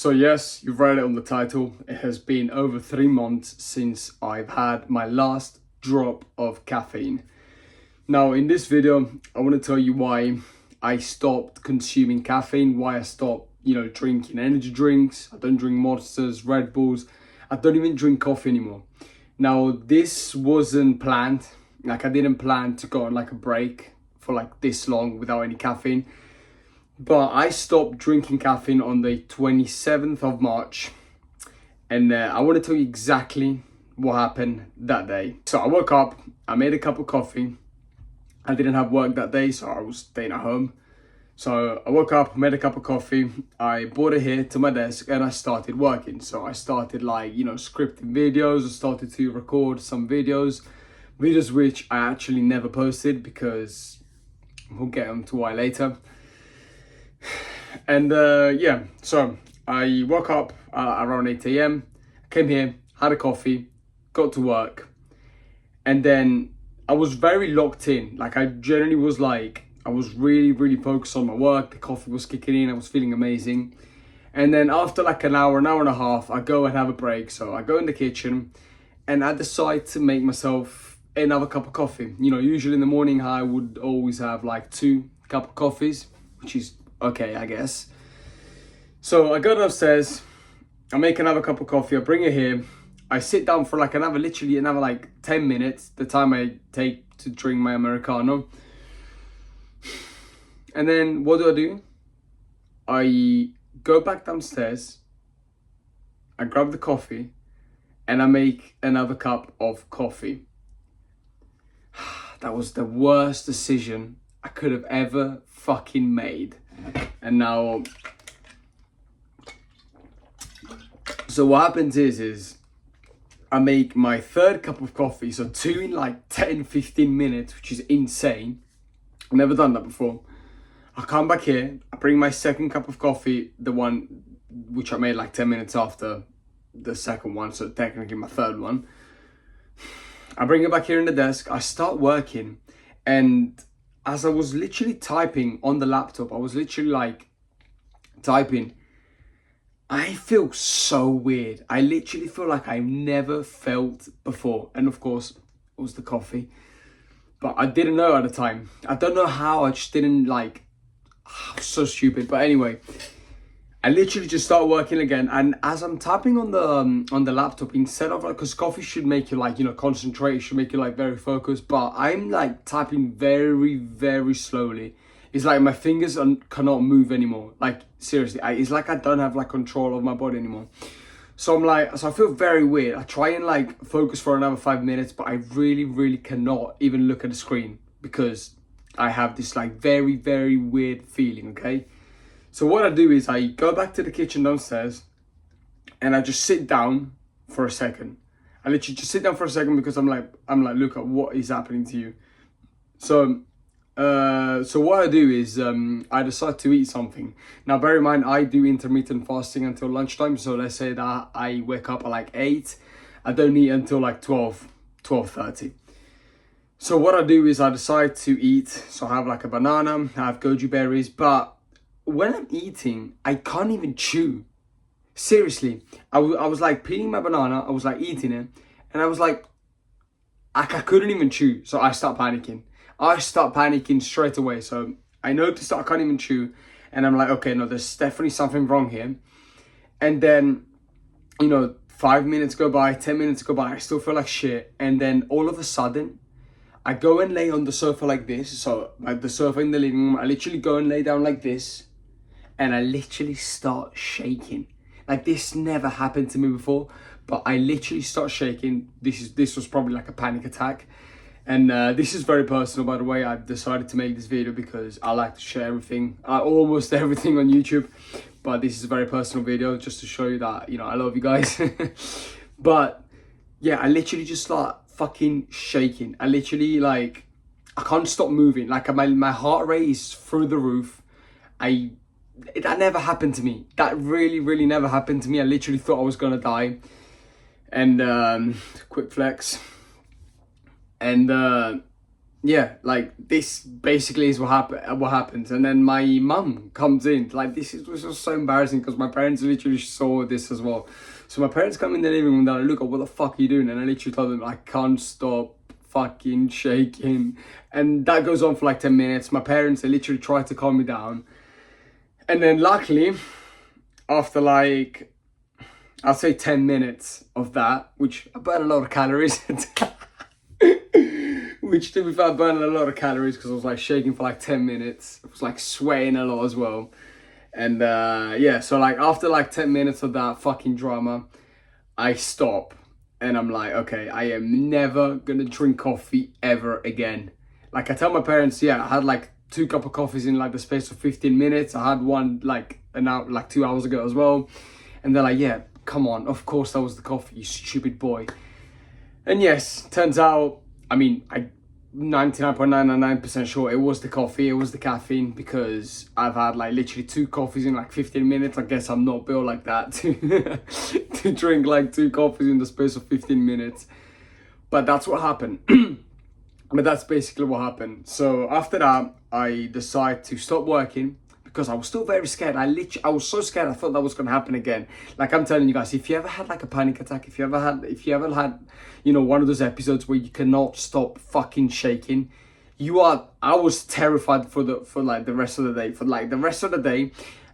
So yes, you've read it on the title. It has been over 3 months since I've had my last drop of caffeine. Now in this video, I want to tell you why I stopped consuming caffeine, why I stopped, drinking energy drinks. I don't drink Monsters, Red Bulls. I don't even drink coffee anymore. Now this wasn't planned. Like I didn't plan to go on like a break for like this long without any caffeine. But I stopped drinking caffeine on the 27th of March. And I want to tell you exactly what happened that day. So I woke up, I made a cup of coffee. I didn't have work that day, so I was staying at home. So I woke up, made a cup of coffee. I brought it here to my desk and I started working. So I started scripting videos. I started to record some videos which I actually never posted because we'll get onto why later. And so I woke up around 8 a.m, came here, had a coffee, got to work, and then I was very locked in. Like I generally was I was really focused on my work. The coffee was kicking in, I was feeling amazing. And then after like an hour and a half, I go and have a break. So I go in the kitchen and I decide to make myself another cup of coffee. Usually in the morning I would always have like 2 cup of coffees, which is okay, I guess. So I go downstairs, I make another cup of coffee, I bring it here, I sit down for like another 10 minutes, the time I take to drink my Americano. And then what do? I go back downstairs, I grab the coffee, and I make another cup of coffee. That was the worst decision I could have ever fucking made. And now, so what happens is I make my 3rd cup of coffee, so 2 in like 10-15 minutes, which is insane. I've never done that before. I come back here, I bring my 2nd cup of coffee, the one which I made like 10 minutes after the 2nd one, so technically my 3rd one. I bring it back here in the desk, I start working, and as I was literally typing on the laptop, I was literally typing, I feel so weird. I literally feel like I've never felt before. And of course, it was the coffee. But I didn't know at the time. I don't know how, I just didn't so stupid. But anyway, I literally just start working again. And as I'm typing on the laptop, instead of because coffee should make you concentrate, it should make you very focused. But I'm typing very slowly. It's like my fingers cannot move anymore. Seriously, it's like I don't have control of my body anymore. So so I feel very weird. I try and focus for another 5 minutes, but I really cannot even look at the screen because I have this very weird feeling, okay? So what I do is I go back to the kitchen downstairs and I just sit down for a second. I literally just sit down for a second because I'm like, look at what is happening to you. So what I do is I decide to eat something. Now bear in mind, I do intermittent fasting until lunchtime. So let's say that I wake up at 8. I don't eat until 12:30. So what I do is I decide to eat. So I have a banana, I have goji berries, but when I'm eating, I can't even chew. Seriously, I was peeling my banana, I was eating it, and I was I couldn't even chew. So I start panicking. I start panicking straight away. So I noticed that I can't even chew, and I'm okay, no, there's definitely something wrong here. And then, 5 minutes go by, 10 minutes go by, I still feel like shit. And then all of a sudden, I go and lay on the sofa like this. So the sofa in the living room, I literally go and lay down like this. And I literally start shaking. This never happened to me before, but I literally start shaking. This was probably a panic attack. And this is very personal, by the way. I've decided to make this video because I like to share everything, almost everything on YouTube. But this is a very personal video just to show you that, I love you guys. But yeah, I literally just start fucking shaking. I literally I can't stop moving. My heart rate is through the roof. That never happened to me. That really never happened to me. I literally thought I was gonna die. And quick flex. And yeah, like this basically is what happens. And then my mum comes in. Like was just so embarrassing because my parents literally saw this as well. So my parents come in the living room and they're like, look, what the fuck are you doing? And I literally told them I can't stop fucking shaking. And that goes on for like 10 minutes. My parents, they literally try to calm me down. And then luckily, after like, I'll say 10 minutes of that, which I burn a lot of calories. Which, to be fair, I burned a lot of calories because I was like shaking for like 10 minutes. I was like sweating a lot as well. And yeah, so like after like 10 minutes of that fucking drama, I stop and I'm like, okay, I am never gonna drink coffee ever again. Like I tell my parents, yeah, I had like 2 cups of coffees in like the space of 15 minutes. I had one like an hour, like 2 hours ago as well. And they're like, yeah, come on, of course that was the coffee, you stupid boy. And yes, turns out, I mean, I 99.999% sure it was the coffee, it was the caffeine, because I've had like literally 2 coffees in like 15 minutes. I guess I'm not built like that to to drink like 2 coffees in the space of 15 minutes. But that's what happened. But that's basically what happened. So after that, I decided to stop working because I was still very scared. I was so scared. I thought that was gonna happen again. Like I'm telling you guys, if you ever had like a panic attack, if you ever had, you know, one of those episodes where you cannot stop fucking shaking, I was terrified for like the rest of the day. For like the rest of the day,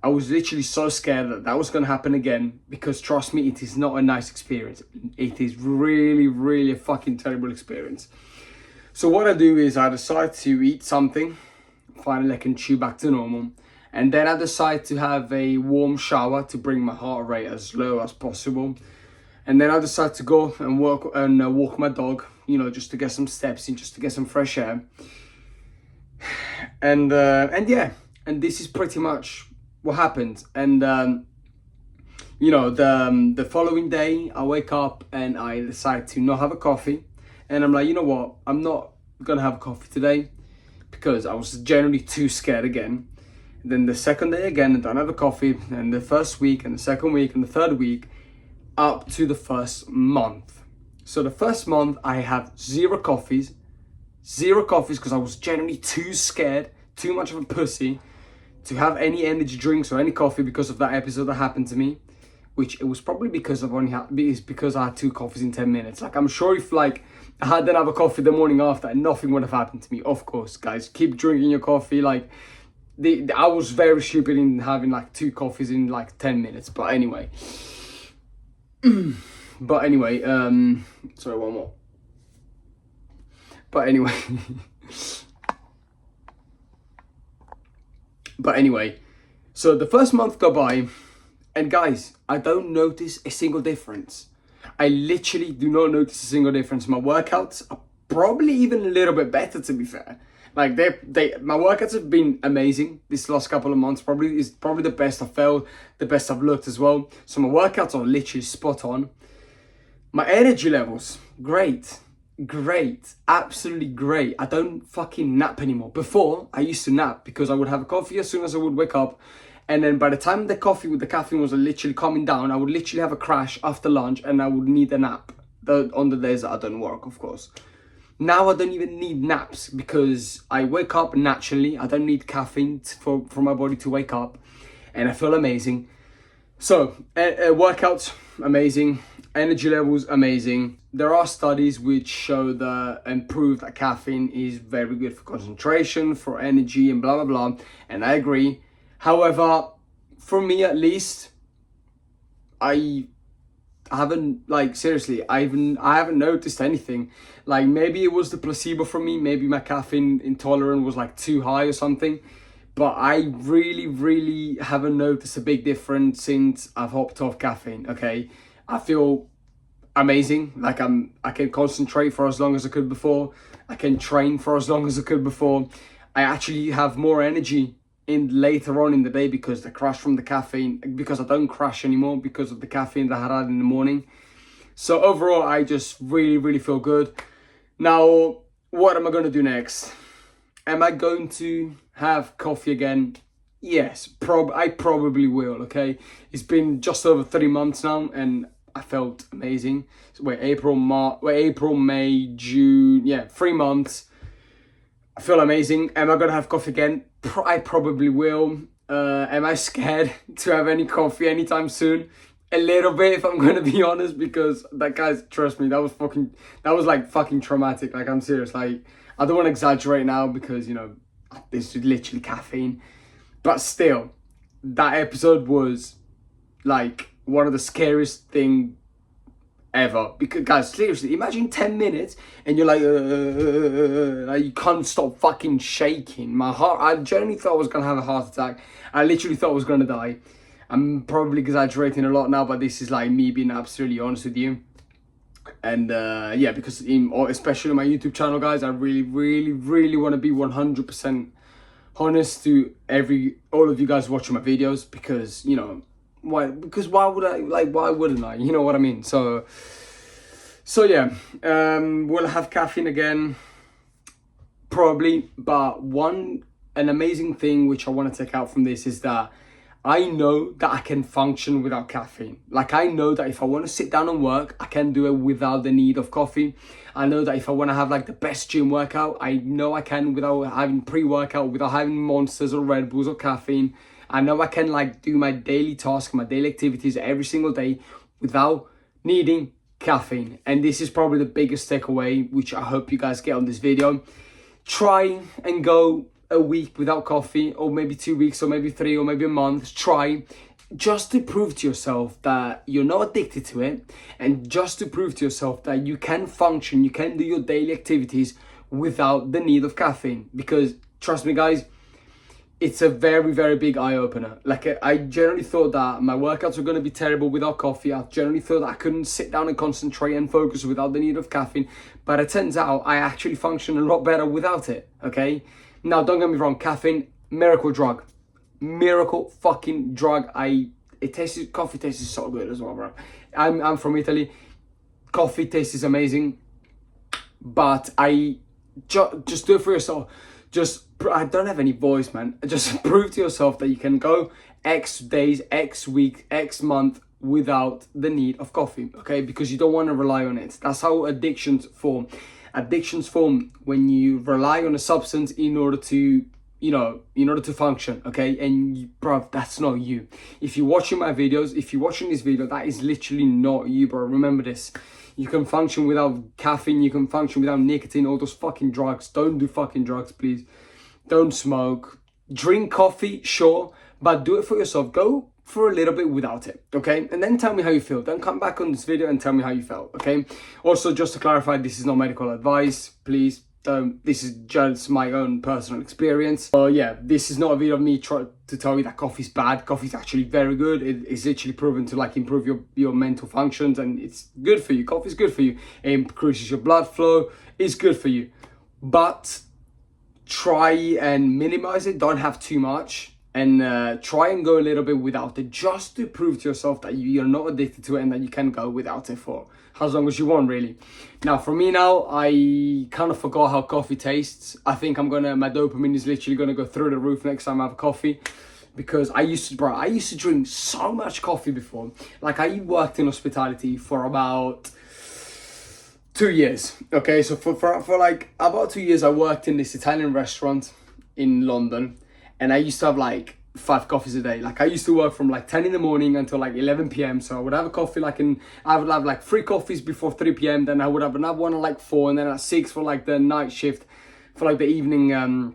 I was literally so scared that that was gonna happen again, because trust me, it is not a nice experience. It is really, really a fucking terrible experience. So what I do is I decide to eat something. Finally, I can chew back to normal. And then I decide to have a warm shower to bring my heart rate as low as possible. And then I decide to go and walk my dog, you know, just to get some steps in, just to get some fresh air. And yeah, and this is pretty much what happened. And you know, the following day, I wake up and I decide to not have a coffee. And I'm like, you know what? I'm not gonna have a coffee today because I was generally too scared again. Then the second day again, I don't have a coffee. And the first week, and the second week, and the third week, up to the first month. So the first month, I had 0 coffees because I was generally too scared, too much of a pussy to have any energy drinks or any coffee because of that episode that happened to me. Which it was probably because because I had 2 coffees in 10 minutes. Like I'm sure if like I had another coffee the morning after, nothing would have happened to me. Of course, guys, keep drinking your coffee. Like I was very stupid in having like 2 coffees in like 10 minutes. But anyway, sorry, one more. But anyway, so the first month go by. And guys, I don't notice a single difference. I literally do not notice a single difference. My workouts are probably even a little bit better, to be fair. Like my workouts have been amazing this last couple of months. Probably the best I've felt, the best I've looked as well. So my workouts are literally spot on. My energy levels, great, absolutely great. I don't fucking nap anymore. Before, I used to nap because I would have a coffee as soon as I would wake up. And then by the time the coffee with the caffeine was literally calming down, I would literally have a crash after lunch and I would need a nap. On the days that I don't work, of course. Now I don't even need naps because I wake up naturally. I don't need caffeine for my body to wake up. And I feel amazing. So, workouts, amazing. Energy levels, amazing. There are studies which show and prove that caffeine is very good for concentration, for energy, and blah, blah, blah. And I agree. However, for me at least, I haven't, like, seriously, I haven't noticed anything. Like, maybe it was the placebo for me. Maybe my caffeine intolerance was like too high or something. But I really, really haven't noticed a big difference since I've hopped off caffeine, okay? I feel amazing. Like I can concentrate for as long as I could before. I can train for as long as I could before. I actually have more energy in later on in the day because the crash from the caffeine, because I don't crash anymore because of the caffeine that I had in the morning. So overall, I just really, really feel good. Now, what am I going to do next? Am I going to have coffee again? Yes, I probably will, okay? It's been just over 3 months now and I felt amazing. So April, May, June, yeah, 3 months. I feel amazing. Am I gonna have coffee again? I probably will. Am I scared to have any coffee anytime soon? A little bit, if I'm gonna be honest, because that, guys, trust me, that was like fucking traumatic. Like, I'm serious. Like, I don't want to exaggerate now because, you know, this is literally caffeine. But still, that episode was like one of the scariest thing ever. Because, guys, seriously, imagine 10 minutes and you're like you can't stop fucking shaking. My heart, I genuinely thought I was gonna have a heart attack. I literally thought I was gonna die. I'm probably exaggerating a lot now, but this is like me being absolutely honest with you. And yeah, because especially on my YouTube channel, guys, I really want to be 100% honest to all of you guys watching my videos, because, you know, why wouldn't I, you know what I mean? So yeah, we'll have caffeine again probably, but an amazing thing which I want to take out from this is that I know that I can function without caffeine. Like, I know that if I want to sit down and work, I can do it without the need of coffee. I know that if I want to have like the best gym workout, I know I can without having pre-workout, without having Monsters or Red Bulls or caffeine. I know I can like do my daily tasks, my daily activities every single day without needing caffeine. And this is probably the biggest takeaway, which I hope you guys get on this video. Try and go a week without coffee, or maybe 2 weeks, or maybe 3, or maybe a month. Try, just to prove to yourself that you're not addicted to it, and just to prove to yourself that you can function, you can do your daily activities without the need of caffeine. Because trust me, guys, it's a very big eye-opener. Like, I generally thought that my workouts were going to be terrible without coffee. I generally thought that I couldn't sit down and concentrate and focus without the need of caffeine, but it turns out I actually function a lot better without it. Okay, now don't get me wrong, caffeine, miracle drug, miracle fucking drug. Coffee tastes so good as well, bro. I'm from Italy. Coffee tastes amazing, but just do it for yourself. I don't have any voice, man. Just prove to yourself that you can go X days, X week, X month without the need of coffee, okay? Because you don't want to rely on it. That's how addictions form. Addictions form when you rely on a substance in order to, in order to function, okay? And bro, that's not you. If you're watching my videos, if you're watching this video, that is literally not you, bro. Remember this. You can function without caffeine, you can function without nicotine, all those fucking drugs. Don't do fucking drugs, please. Don't smoke. Drink coffee, sure, but do it for yourself. Go for a little bit without it, okay? And then tell me how you feel. Then come back on this video and tell me how you felt, okay? Also, just to clarify, this is not medical advice, please. This is just my own personal experience. So yeah, this is not a video of me trying to tell you that coffee's bad. Coffee's actually very good. It's literally proven to like improve your mental functions, and it's good for you. Coffee's good for you. It increases your blood flow. It's good for you. But try and minimize it. Don't have too much. And try and go a little bit without it, just to prove to yourself that you're not addicted to it and that you can go without it for as long as you want, really. Now, for me now, I kind of forgot how coffee tastes. I think my dopamine is literally gonna go through the roof next time I have a coffee, because I used to drink so much coffee before. Like, I worked in hospitality for about 2 years. Okay, so for like about 2 years, I worked in this Italian restaurant in London. And I used to have like 5 coffees a day. Like, I used to work from like 10 in the morning until like 11 p.m. So I would have a coffee I would have like 3 coffees before 3 p.m. Then I would have another one at like 4, and then at 6 for like the night shift, for like the evening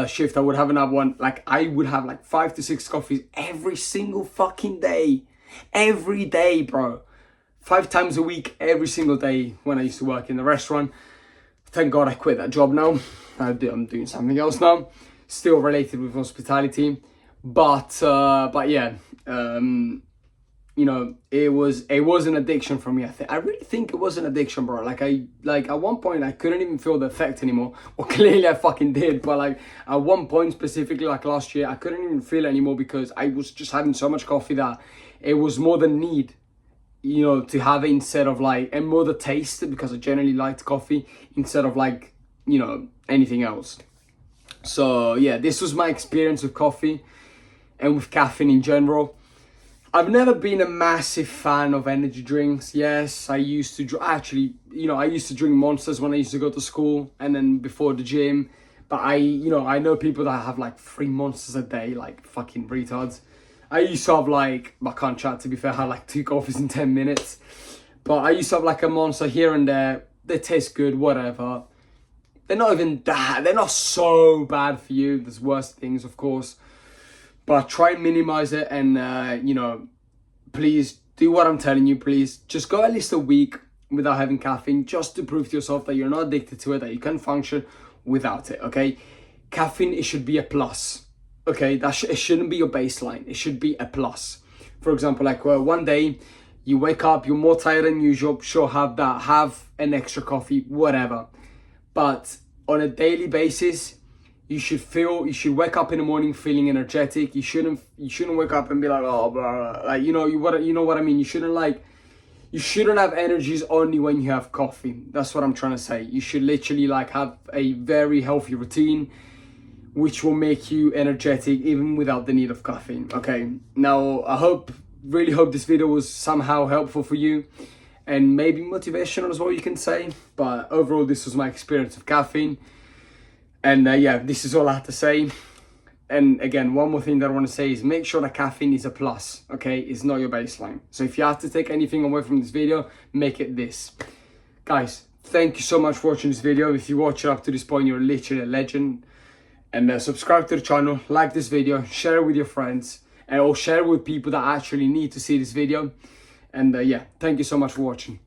shift, I would have another one. Like, I would have like 5 to 6 coffees every single fucking day. Every day, bro. 5 times a week, every single day when I used to work in the restaurant. Thank God I quit that job now. I'm doing something else now. Still related with hospitality, but yeah, it was an addiction for me. I really think it was an addiction, bro. Like, at one point I couldn't even feel the effect anymore. Well, clearly I fucking did, but like at one point specifically, like last year, I couldn't even feel it anymore, because I was just having so much coffee that it was more the need, to have it instead of like, and more the taste, because I generally liked coffee instead of like, anything else. So yeah, this was my experience with coffee and with caffeine in general. I've never been a massive fan of energy drinks. Yes, I used to I used to drink Monsters when I used to go to school, and then before the gym. But I know people that have like 3 monsters a day, like fucking retards. I used to have like, I can't chat to be fair, I had like 2 coffees in 10 minutes. But I used to have like a monster here and there. They taste good, whatever. They're not even that, they're not so bad for you. There's worse things, of course. But try and minimize it, and please do what I'm telling you. Please just go at least a week without having caffeine, just to prove to yourself that you're not addicted to it, that you can function without it. Okay, caffeine, it should be a plus. Okay, it shouldn't be your baseline. It should be a plus. For example, like one day you wake up, you're more tired than usual. Sure, have that, have an extra coffee, whatever. But on a daily basis, you should wake up in the morning feeling energetic. You shouldn't wake up and be like, oh, blah, like, you know what I mean. You shouldn't have energies only when you have coffee. That's what I'm trying to say. You should literally like have a very healthy routine, which will make you energetic even without the need of caffeine. Okay, now I really hope this video was somehow helpful for you, and maybe motivational as well, you can say. But overall, this was my experience of caffeine. And yeah, this is all I have to say. And again, one more thing that I want to say is make sure that caffeine is a plus, okay? It's not your baseline. So if you have to take anything away from this video, make it this. Guys, thank you so much for watching this video. If you watch it up to this point, you're literally a legend. And subscribe to the channel, like this video, share it with your friends, or share it with people that actually need to see this video. And yeah, thank you so much for watching.